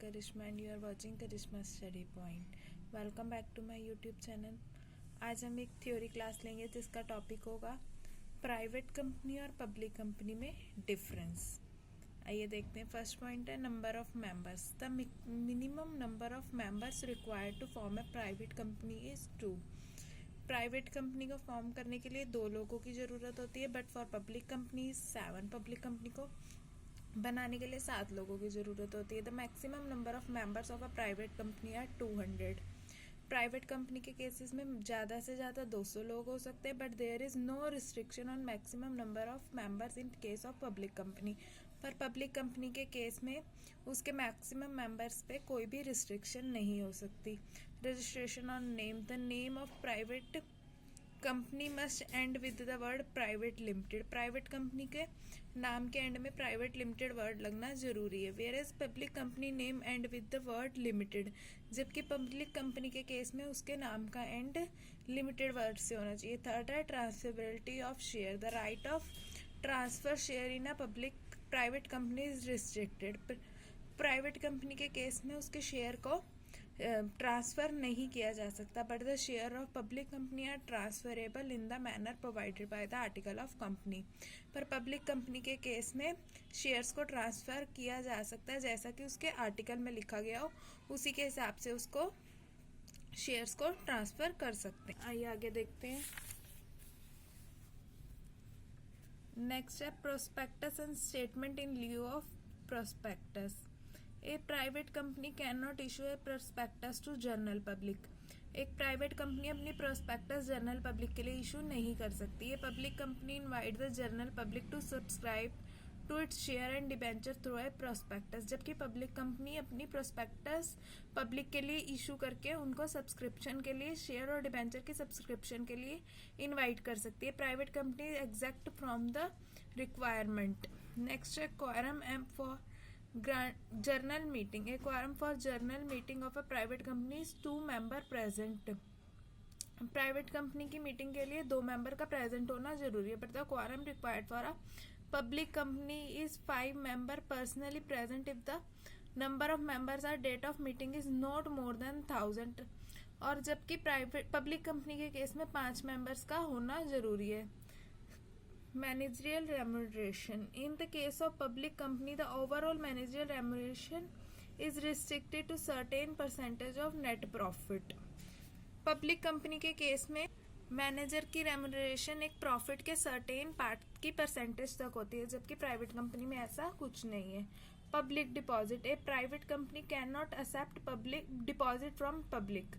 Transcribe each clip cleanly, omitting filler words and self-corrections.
Karishma and you are watching Karishma study point. Welcome back to my YouTube channel. आज हम एक theory class लेंगे जिसका टॉपिक होगा प्राइवेट कंपनी और पब्लिक कंपनी में डिफरेंस। आइए देखते हैं। फर्स्ट पॉइंट है number of members. The minimum number of members required to form a private company is 2। Private company को फॉर्म करने के लिए 2 लोगों की ज़रूरत होती है, but for public company 7। Public company को बनाने के लिए 7 लोगों की ज़रूरत होती है। The maximum number of members of a private company are 200। Private company के केसेस में ज़्यादा से ज़्यादा 200 लोग हो सकते हैं, but there is no restriction on maximum number of members in case of public company. पर पब्लिक कंपनी के केस में उसके मैक्सिमम मेंबर्स पे कोई भी रिस्ट्रिक्शन नहीं हो सकती। Registration on name. The name of private company must and with the word private limited. Private company के नाम के एंड में प्राइवेट लिमिटेड वर्ड लगना जरूरी है। Whereas public company name end with the word limited. जबकि public company के case में उसके नाम का एंड लिमिटेड वर्ड से होना चाहिए। थर्ड है transferability of share. The right of transfer share in a public private company is restricted. Private company के केस में उसके शेयर को ट्रांसफ़र नहीं किया जा सकता, but the share of public company are transferable in the manner provided by the article of company. पर public company के केस में शेयर्स को ट्रांसफ़र किया जा सकता है जैसा कि उसके आर्टिकल में लिखा गया हो, उसी के हिसाब से उसको शेयर्स को ट्रांसफ़र कर सकते हैं। आइए आगे देखते हैं। नेक्स्ट है prospectus and statement in lieu of prospectus. A private company can not issue a prospectus to general public. एक प्राइवेट कंपनी अपनी प्रोस्पेक्टस जनरल पब्लिक के लिए इशू नहीं कर सकती है। Public company invite the general public to subscribe to its share and debenture through a prospectus. जबकि public company अपनी प्रोस्पेक्टस पब्लिक के लिए इशू करके उनको सब्सक्रिप्शन के लिए, शेयर और डिबेंचर की सब्सक्रिप्शन के लिए इन्वाइट कर सकती है। Private company exact from the requirement. Next है quorum am for journal meeting. A quorum for journal meeting of a private company is 2 member present. Private company की मीटिंग के लिए 2 मेंबर का प्रेजेंट होना जरूरी है, but the quorum required for a public company is 5 member personally present if the number of members are date of meeting is not more than 1000। और जबकि private public company के case में 5 members का होना जरूरी है। Managerial remuneration. In the case of public company, the overall managerial remuneration is restricted to certain percentage of net profit. Public company के case में मैनेजर की रेम्यूनरेशन एक प्रॉफिट के सर्टेन पार्ट की परसेंटेज तक होती है, जबकि प्राइवेट कंपनी में ऐसा कुछ नहीं है। Public deposit. A private company can not accept public deposit from public.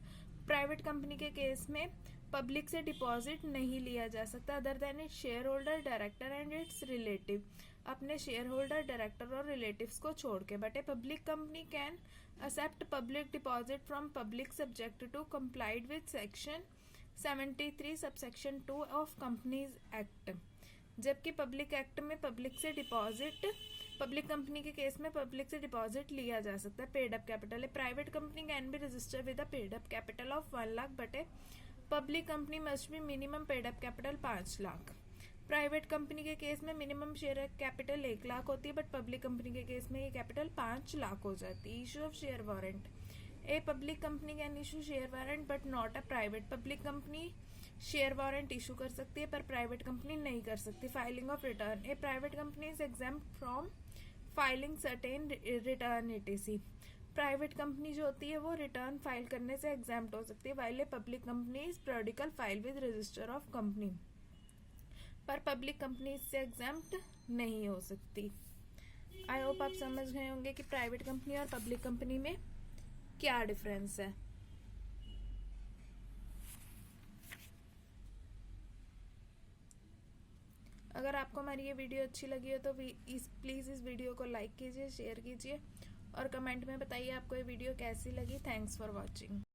Private company के केस में पब्लिक से डिपॉजिट नहीं लिया जा सकता other than its shareholder, director and its relative. अपने शेयर होल्डर, डायरेक्टर और रिलेटिव्स को छोड़ के। But a public company can accept public deposit from public subject to complied with section 73 subsection 2 of companies act. जबकि public act में public से deposit, public company के case में पब्लिक से डिपॉजिट लिया जा सकता है। Paid up capital. A private company can be registered with a paid up capital of 1 lakh, but a public company must be minimum paid up capital 5 lakh. Private company के case में minimum share capital 1 lakh होती है, but public company के case में ये capital 5 lakh हो जाती है। Issue of share warrant. A public company can issue share warrant but not a private. Public company share warrant issue कर सकती है, पर प्राइवेट कंपनी नहीं कर सकती। Filing of return. A private company is exempt from filing certain return etc। Private company जो होती है वो रिटर्न फाइल करने से एग्जाम्प्ट हो सकती है, while a public company is periodical file with register of company. पर पब्लिक कंपनी इससे एग्जाम्प्ट नहीं हो सकती। आई होप आप समझ गए होंगे कि प्राइवेट कंपनी और पब्लिक कंपनी में क्या डिफरेंस है। अगर आपको हमारी ये वीडियो अच्छी लगी हो तो प्लीज़ इस वीडियो को लाइक कीजिए, शेयर कीजिए और कमेंट में बताइए आपको ये वीडियो कैसी लगी। Thanks for watching.